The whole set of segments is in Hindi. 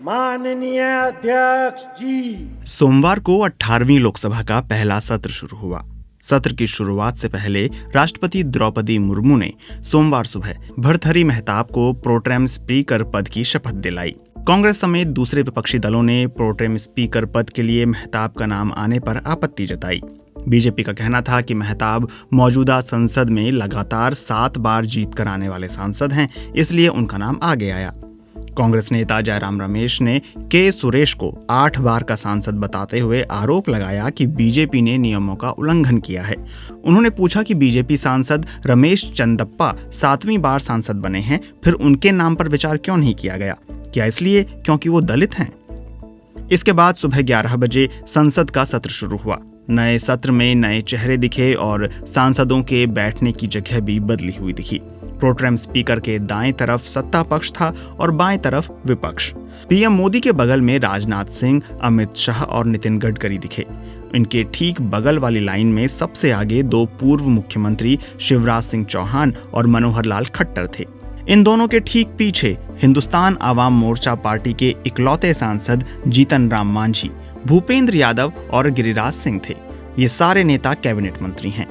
माननीय अध्यक्ष जी। सोमवार को 18वीं लोकसभा का पहला सत्र शुरू हुआ। सत्र की शुरुआत से पहले राष्ट्रपति द्रौपदी मुर्मू ने सोमवार सुबह भर्तृहरि महताब को प्रोटेम स्पीकर पद की शपथ दिलाई। कांग्रेस समेत दूसरे विपक्षी दलों ने प्रोटेम स्पीकर पद के लिए महताब का नाम आने पर आपत्ति जताई। बीजेपी का कहना था कि महताब मौजूदा संसद में लगातार 7 बार जीत कर आने वाले सांसद हैं, इसलिए उनका नाम आगे आया। कांग्रेस नेता जयराम रमेश ने के सुरेश को 8 बार का सांसद बताते हुए आरोप लगाया कि बीजेपी ने नियमों का उल्लंघन किया है। उन्होंने पूछा कि बीजेपी सांसद रमेश चंदप्पा 7वीं बार सांसद बने हैं, फिर उनके नाम पर विचार क्यों नहीं किया गया? क्या इसलिए क्योंकि वो दलित हैं? इसके बाद सुबह 11 बजे संसद का सत्र शुरू हुआ। नए सत्र में नए चेहरे दिखे और सांसदों के बैठने की जगह भी बदली हुई दिखी। प्रोटेम स्पीकर के दाएं तरफ सत्ता पक्ष था और बाएं तरफ विपक्ष। पीएम मोदी के बगल में राजनाथ सिंह, अमित शाह और नितिन गडकरी दिखे। इनके ठीक बगल वाली लाइन में सबसे आगे 2 पूर्व मुख्यमंत्री शिवराज सिंह चौहान और मनोहर लाल खट्टर थे। इन दोनों के ठीक पीछे हिंदुस्तान आवाम मोर्चा पार्टी के इकलौते सांसद जीतन राम मांझी, भूपेंद्र यादव और गिरिराज सिंह थे। ये सारे नेता कैबिनेट मंत्री हैं।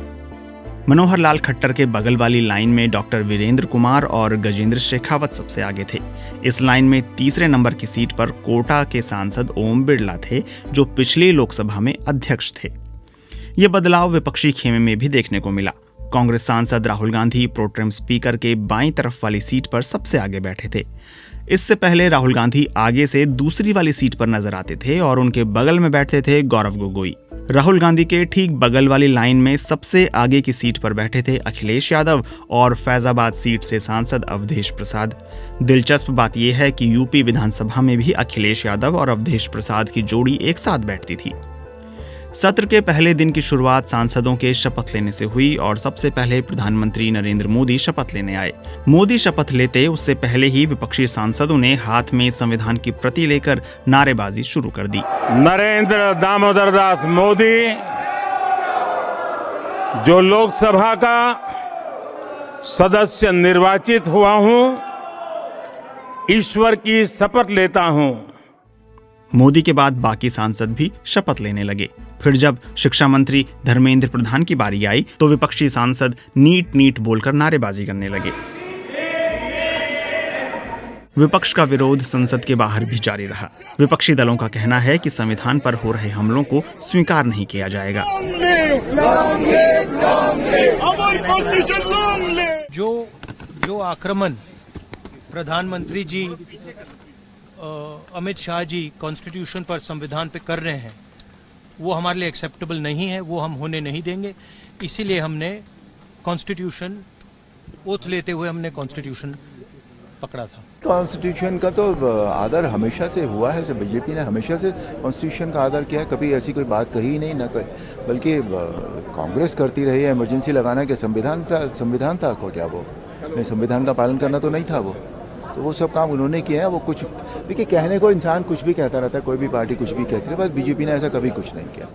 मनोहर लाल खट्टर के बगल वाली लाइन में डॉक्टर वीरेंद्र कुमार और गजेंद्र शेखावत सबसे आगे थे। इस लाइन में तीसरे नंबर की सीट पर कोटा के सांसद ओम बिरला थे, जो पिछली लोकसभा में अध्यक्ष थे। ये बदलाव विपक्षी खेमे में भी देखने को मिला। कांग्रेस सांसद राहुल गांधी प्रोटेम स्पीकर के बाईं तरफ वाली सीट पर सबसे आगे बैठे थे। इससे पहले राहुल गांधी आगे से दूसरी वाली सीट पर नजर आते थे और उनके बगल में बैठते थे गौरव गोगोई। राहुल गांधी के ठीक बगल वाली लाइन में सबसे आगे की सीट पर बैठे थे अखिलेश यादव और फैजाबाद सीट से सांसद अवधेश प्रसाद। दिलचस्प बात यह है कि यूपी विधानसभा में भी अखिलेश यादव और अवधेश प्रसाद की जोड़ी एक साथ बैठती थी। सत्र के पहले दिन की शुरुआत सांसदों के शपथ लेने से हुई और सबसे पहले प्रधानमंत्री नरेंद्र मोदी शपथ लेने आए। मोदी शपथ लेते उससे पहले ही विपक्षी सांसदों ने हाथ में संविधान की प्रति लेकर नारेबाजी शुरू कर दी। नरेंद्र दामोदर दास मोदी, जो लोकसभा का सदस्य निर्वाचित हुआ हूं, ईश्वर की शपथ लेता हूं। मोदी के बाद बाकी सांसद भी शपथ लेने लगे। फिर जब शिक्षा मंत्री धर्मेंद्र प्रधान की बारी आई तो विपक्षी सांसद नीट नीट बोलकर नारेबाजी करने लगे। विपक्ष का विरोध संसद के बाहर भी जारी रहा। विपक्षी दलों का कहना है कि संविधान पर हो रहे हमलों को स्वीकार नहीं किया जाएगा। जो आक्रमण प्रधानमंत्री जी, अमित शाह जी कॉन्स्टिट्यूशन पर, संविधान पे कर रहे हैं, वो हमारे लिए एक्सेप्टेबल नहीं है, वो हम होने नहीं देंगे। इसीलिए हमने कॉन्स्टिट्यूशन ओथ लेते हुए हमने कॉन्स्टिट्यूशन पकड़ा था। कॉन्स्टिट्यूशन का तो आदर हमेशा से हुआ है। बीजेपी ने हमेशा से कॉन्स्टिट्यूशन का आदर किया है, कभी ऐसी कोई बात कही नहीं, ना बल्कि कांग्रेस करती रही है। इमरजेंसी लगाना क्या संविधान था को क्या वो नहीं, संविधान का पालन करना तो नहीं था वो, तो वो सब काम उन्होंने किया है। वो कुछ देखिए, कहने को इंसान कुछ भी कहता रहता है, कोई भी पार्टी कुछ भी कहती है, बस बीजेपी ने ऐसा कभी कुछ नहीं किया।